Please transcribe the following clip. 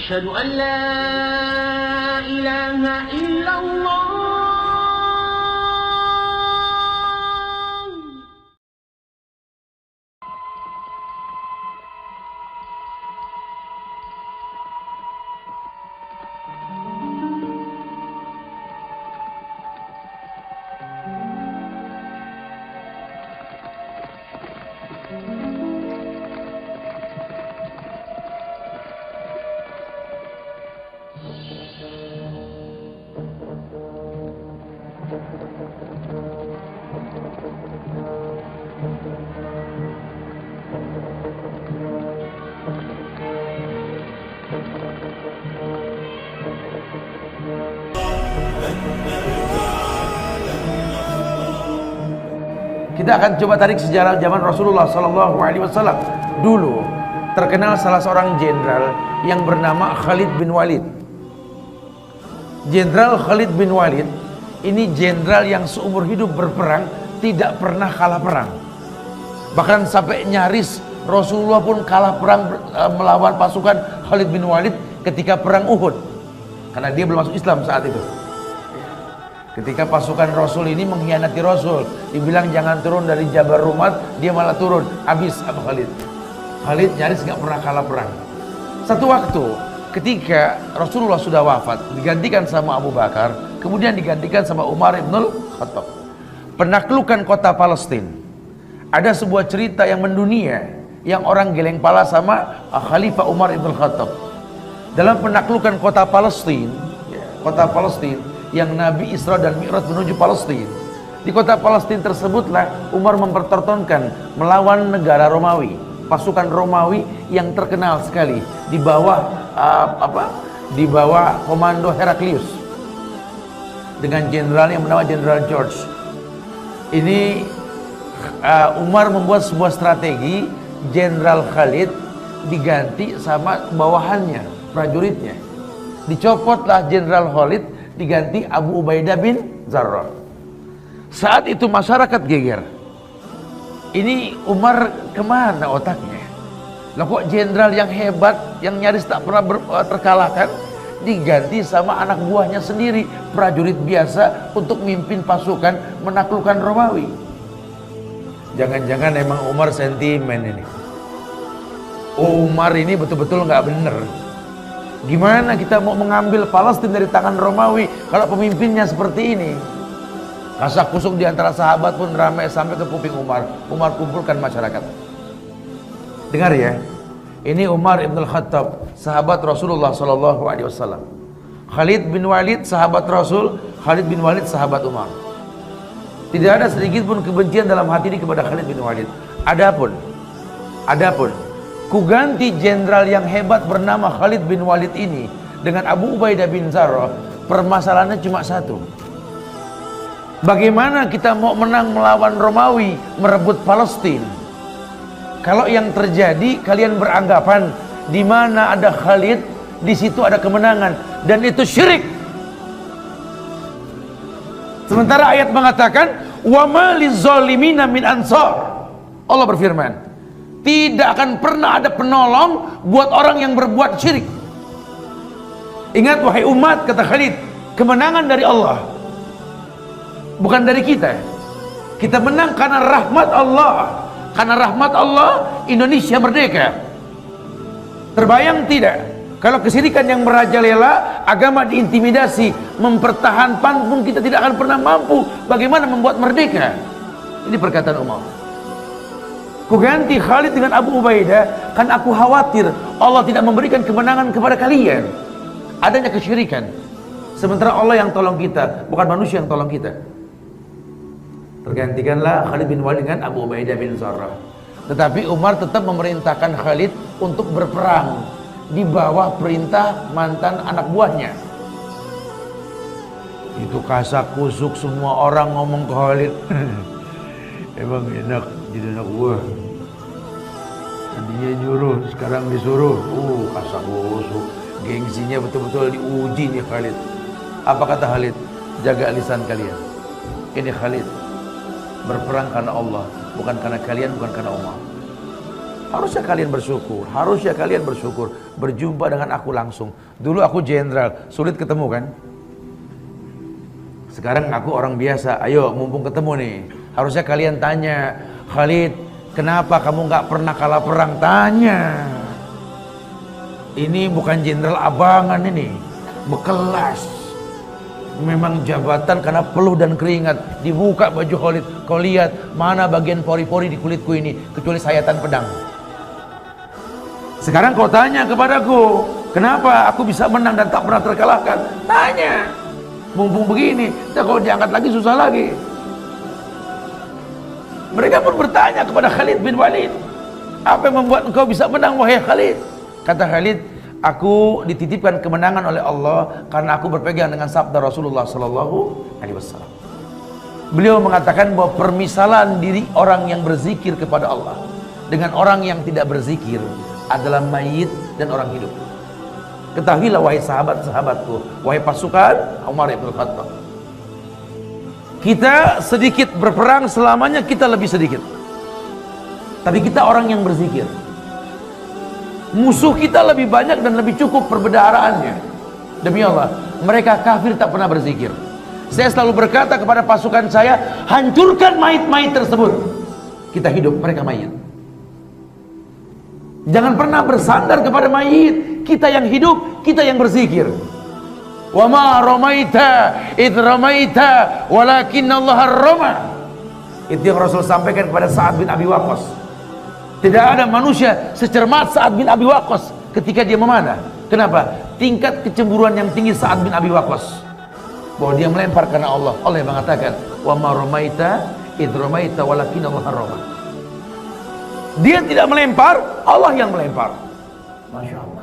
Asyhadu an la ilaha illallah. Kita akan coba tarik sejarah zaman Rasulullah SAW. Dulu terkenal salah seorang jenderal yang bernama Khalid bin Walid. Jenderal Khalid bin Walid ini jenderal yang seumur hidup berperang tidak pernah kalah perang. Bahkan sampai nyaris Rasulullah pun kalah perang melawan pasukan Khalid bin Walid ketika perang Uhud, karena dia belum masuk Islam saat itu. Ketika pasukan Rasul ini mengkhianati Rasul, dibilang jangan turun dari Jabal Rumat, dia malah turun, habis Abu Khalid. Khalid nyaris gak pernah kalah perang. Satu waktu ketika Rasulullah sudah wafat, digantikan sama Abu Bakar, kemudian digantikan sama Umar ibn Khattab. Penaklukan kota Palestina. Ada sebuah cerita yang mendunia, yang orang geleng pala sama Khalifah Umar ibn Khattab. Dalam penaklukan kota Palestina, yang Nabi Isra dan Mi'raj menuju Palestina. Di kota Palestina tersebutlah Umar mempertontonkan melawan negara Romawi, pasukan Romawi yang terkenal sekali di bawah di bawah komando Heraklius dengan jenderal yang bernama Jenderal George. Ini Umar membuat sebuah strategi, Jenderal Khalid diganti sama bawahannya, prajuritnya. Dicopotlah Jenderal Khalid, diganti Abu Ubaidah bin Jarrah. Saat itu masyarakat geger. Ini Umar kemana otaknya? Lah kok jenderal yang hebat, yang nyaris tak pernah terkalahkan, diganti sama anak buahnya sendiri, prajurit biasa untuk mimpin pasukan menaklukkan Romawi. Jangan-jangan emang Umar sentimen ini. Umar ini betul-betul nggak bener. Gimana kita mau mengambil Palestina dari tangan Romawi kalau pemimpinnya seperti ini? Kasak kusuk di antara sahabat pun ramai sampai ke kuping Umar. Umar kumpulkan masyarakat. Dengar ya, ini Umar ibn Khattab, sahabat Rasulullah SAW. Khalid bin Walid, sahabat Rasul. Khalid bin Walid, sahabat Umar. Tidak ada sedikit pun kebencian dalam hati ini kepada Khalid bin Walid. Adapun ku ganti jenderal yang hebat bernama Khalid bin Walid ini dengan Abu Ubaidah bin Jarrah. Permasalahannya cuma satu. Bagaimana kita mau menang melawan Romawi, merebut Palestina? Kalau yang terjadi kalian beranggapan di mana ada Khalid, di situ ada kemenangan, dan itu syirik. Sementara ayat mengatakan wa ma lizolimina min ansar. Allah berfirman, tidak akan pernah ada penolong buat orang yang berbuat syirik. Ingat wahai umat, kata Khalid, kemenangan dari Allah, bukan dari kita. Kita menang karena rahmat Allah. Karena rahmat Allah Indonesia merdeka. Terbayang tidak kalau kesyirikan yang merajalela, agama diintimidasi, mempertahankan pun kita tidak akan pernah mampu. Bagaimana membuat merdeka? Ini perkataan Umar. Ku ganti Khalid dengan Abu Ubaidah, kan aku khawatir Allah tidak memberikan kemenangan kepada kalian. Adanya kesyirikan. Sementara Allah yang tolong kita, bukan manusia yang tolong kita. Tergantikanlah Khalid bin Walid dengan Abu Ubaidah bin Jarrah. Tetapi Umar tetap memerintahkan Khalid untuk berperang di bawah perintah mantan anak buahnya. Itu kasak kusuk semua orang ngomong ke Khalid. Emang enak jadi anak buah. Tadinya nyuruh, sekarang disuruh. Kasak kusuk. Gengsinya betul-betul diuji nih Khalid. Apa kata Khalid? Jaga lisan kalian. Ini Khalid berperang karena Allah, bukan karena kalian, bukan karena Umar. Harusnya kalian bersyukur, harusnya kalian bersyukur berjumpa dengan aku langsung. Dulu aku jenderal, sulit ketemu kan? Sekarang aku orang biasa, ayo mumpung ketemu nih. Harusnya kalian tanya, Khalid, kenapa kamu nggak pernah kalah perang? Tanya. Ini bukan jenderal abangan ini, berkelas. Memang jabatan karena peluh dan keringat. Dibuka baju Khalid, kau lihat mana bagian pori-pori di kulitku ini, kecuali sayatan pedang. Sekarang kau tanya kepadaku, kenapa aku bisa menang dan tak pernah terkalahkan? Tanya. Mumpung begini, kalau diangkat lagi susah lagi. Mereka pun bertanya kepada Khalid bin Walid, apa yang membuat engkau bisa menang wahai Khalid? Kata Khalid, aku dititipkan kemenangan oleh Allah karena aku berpegang dengan sabda Rasulullah Sallallahu Alaihi Wasallam. Beliau mengatakan bahwa permisalan diri orang yang berzikir kepada Allah dengan orang yang tidak berzikir adalah mayit dan orang hidup. Ketahuilah wahai sahabat-sahabatku, wahai pasukan Umar ibn Khattab, kita sedikit berperang, selamanya kita lebih sedikit, tapi kita orang yang berzikir. Musuh kita lebih banyak dan lebih cukup perbedaraannya. Demi Allah, mereka kafir tak pernah berzikir. Saya selalu berkata kepada pasukan saya, hancurkan mayit-mayit tersebut. Kita hidup, mereka mayit. Jangan pernah bersandar kepada mayit. Kita yang hidup, kita yang berzikir. Wa ma ramaita id ramaita walakinallaha rama. Itu yang Rasul sampaikan kepada Sa'ad bin Abi Waqqas. Tidak ada manusia secermat Sa'ad bin Abi Waqqas ketika dia memanah. Kenapa? Tingkat kecemburuan yang tinggi Sa'ad bin Abi Waqqas, bahwa dia melempar karena Allah. Allah yang mengatakan, wa ma ramaita id ramaita walakinallaha rama. Dia tidak melempar, Allah yang melempar. Masya Allah.